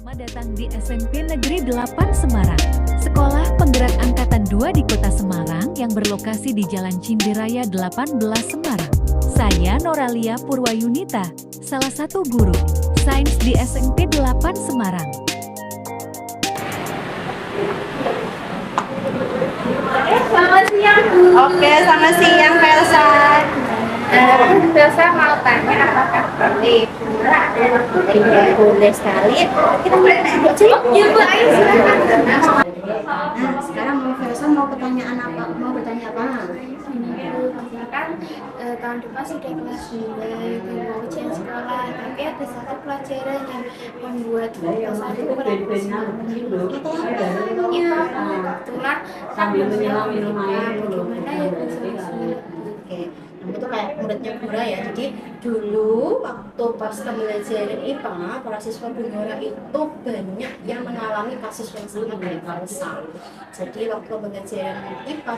Selamat datang di SMP Negeri 8 Semarang, Sekolah Penggerak Angkatan 2 di Kota Semarang yang berlokasi di Jalan Cimberaya 18 Semarang. Saya Noralia Purwayunita, salah satu guru Sains di SMP 8 Semarang. Selamat siang, Bu. Oke, selamat siang, Elsa. Elsa mau tanya apakah boleh pura ada waktu? Iya, boleh sekali. Kita mulai naik aja yuk. Ya, Bu, ayo silakan. Nah, sekarang Elsa mau pertanyaan apa? Mau bertanya apa? Misalkan tahun depan sudah kelas 9 dan mau ujian sekolah, tapi ada satu pelajaran yang membuat Elsa itu kurang semangat. Itu apa? Ya, kebetulan sambil bagaimana ya Bu? Oke, itu kayak muridnya Bura ya. Jadi dulu waktu pas pembelajaran IPA, para siswa Bungora itu banyak yang mengalami kasus yang sama kayak Elsa. Jadi waktu pembelajaran IPA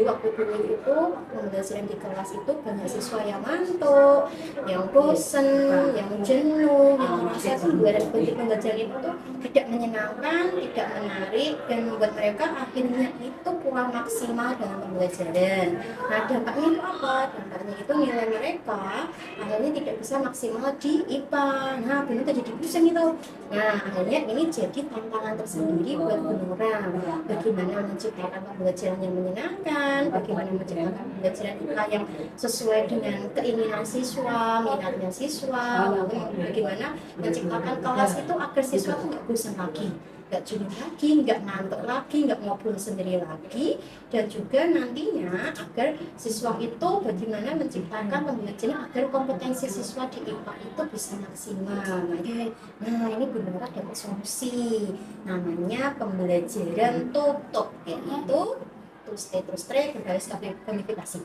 waktu dulu itu pembelajaran di kelas itu banyak siswa yang ngantuk, yang bosen, yang jenuh, yang merasa pembelajaran itu tuh tidak menyenangkan, tidak menarik, dan membuat mereka akhirnya itu kurang maksimal dalam pembelajaran. Nah, dampaknya itu apa? Dampaknya itu nilai mereka akhirnya tidak bisa maksimal di IPA. Nah, benar terjadi pusing itu. Nah, akhirnya ini jadi tantangan tersendiri buat Bungora. Bagaimana menciptakan pembelajaran yang menyenangkan, bagaimana menciptakan pembelajaran IPA yang sesuai dengan keinginan siswa, minatnya siswa, lalu bagaimana menciptakan kelas itu agar siswa itu nggak bosan lagi, nggak jenuh lagi, nggak ngantuk lagi, nggak ngobrol sendiri lagi, dan juga nantinya agar siswa itu bagaimana menciptakan pembelajaran agar kompetensi siswa di IPA itu bisa maksimal. Nah, ini Bunda dapat solusi, namanya pembelajaran tutup, yaitu to stay berbasis gamifikasi.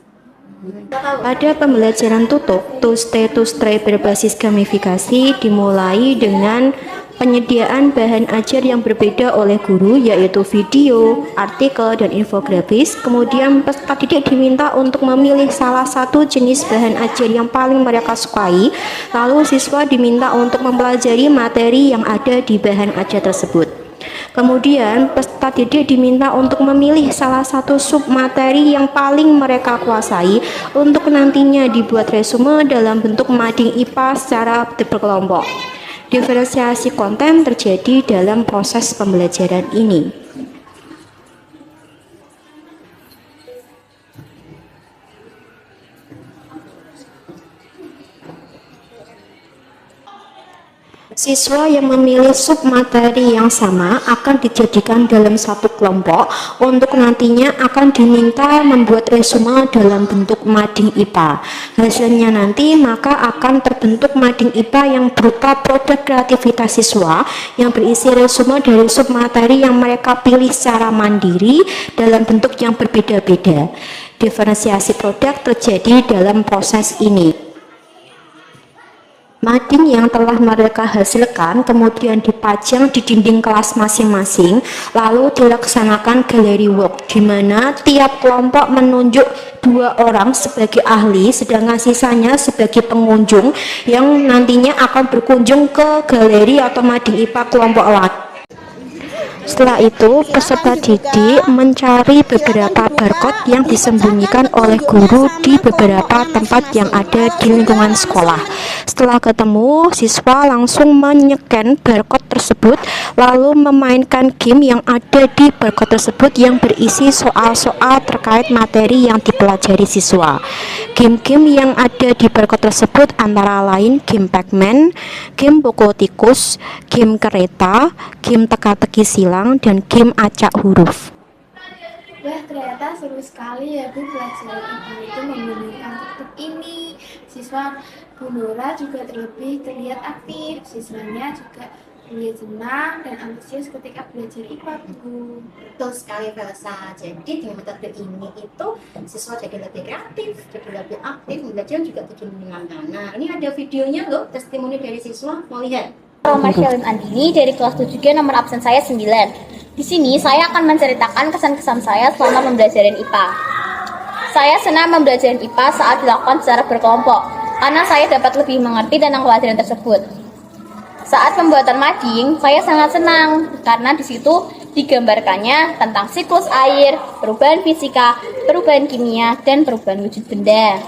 Pada pembelajaran tutup, to stay berbasis gamifikasi dimulai dengan penyediaan bahan ajar yang berbeda oleh guru, yaitu video, artikel, dan infografis. Kemudian peserta didik diminta untuk memilih salah satu jenis bahan ajar yang paling mereka sukai. Lalu siswa diminta untuk mempelajari materi yang ada di bahan ajar tersebut. Kemudian peserta didik diminta untuk memilih salah satu sub materi yang paling mereka kuasai untuk nantinya dibuat resume dalam bentuk mading IPA secara berkelompok. Diferensiasi konten terjadi dalam proses pembelajaran ini. Siswa yang memilih sub materi yang sama akan dijadikan dalam satu kelompok untuk nantinya akan diminta membuat resume dalam bentuk mading IPA. Hasilnya nanti maka akan terbentuk mading IPA yang berupa produk kreativitas siswa yang berisi resume dari sub materi yang mereka pilih secara mandiri dalam bentuk yang berbeda-beda. Diferensiasi produk terjadi dalam proses ini. Mading yang telah mereka hasilkan kemudian dipajang di dinding kelas masing-masing, lalu dilaksanakan gallery work, di mana tiap kelompok menunjuk 2 orang sebagai ahli, sedangkan sisanya sebagai pengunjung yang nantinya akan berkunjung ke galeri atau mading IPA kelompok lain. Setelah itu, peserta didik mencari beberapa barcode yang disembunyikan oleh guru di beberapa tempat yang ada di lingkungan sekolah. Setelah ketemu, siswa langsung menyeken barcode tersebut, lalu memainkan game yang ada di barcode tersebut yang berisi soal-soal terkait materi yang dipelajari siswa. Game-game yang ada di barcode tersebut antara lain game Pac-Man, game pukul tikus, game kereta, game teka-teki silang, dan game acak huruf. Wah, ternyata seru sekali ya Bu, pelajaran IPA itu menggunakan tutup ini. Siswa Bungora juga terlihat aktif, siswanya juga terlihat senang dan antusias ketika belajar IPA Bu. Betul sekali, Elsa. Jadi dengan metode ini itu siswa jadi lebih kreatif, jadi lebih aktif, belajar juga jadi menyenangkan. Nah, ini ada videonya loh, testimoni dari siswa, mau lihat? Roma Syalim Andini dari kelas 7G, nomor absen saya 9. Di sini saya akan menceritakan kesan-kesan saya selama pembelajaran IPA. Saya senang pembelajaran IPA saat dilakukan secara berkelompok, karena saya dapat lebih mengerti tentang pelajaran tersebut. Saat pembuatan mading, saya sangat senang karena di situ digambarkannya tentang siklus air, perubahan fisika, perubahan kimia, dan perubahan wujud benda.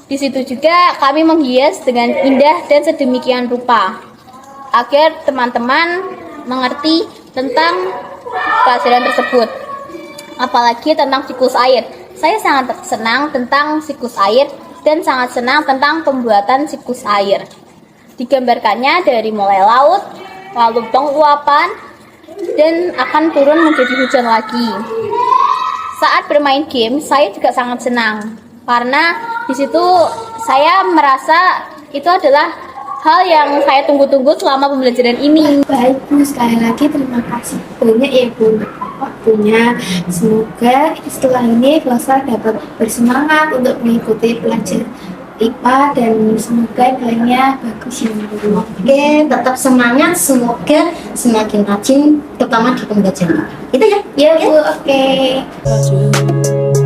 Di situ juga kami menghias dengan indah dan sedemikian rupa agar teman-teman mengerti tentang pelajaran tersebut. Apalagi tentang siklus air. Saya sangat senang tentang siklus air dan sangat senang tentang pembuatan siklus air. Digambarkannya dari mulai laut, lalu penguapan, dan akan turun menjadi hujan lagi. Saat bermain game, saya juga sangat senang karena di situ saya merasa itu adalah hal yang saya tunggu-tunggu selama pembelajaran ini. Baik Bu, sekali lagi terima kasih banyak ya Bu untuk waktunya. Semoga setelah ini kelasnya dapat bersemangat untuk mengikuti pelajaran IPA dan semoga nilainya bagus ya Bu. Oke, tetap semangat, semoga semakin rajin, terutama di pembelajaran. Itu ya? Ya Bu, oke. Classroom.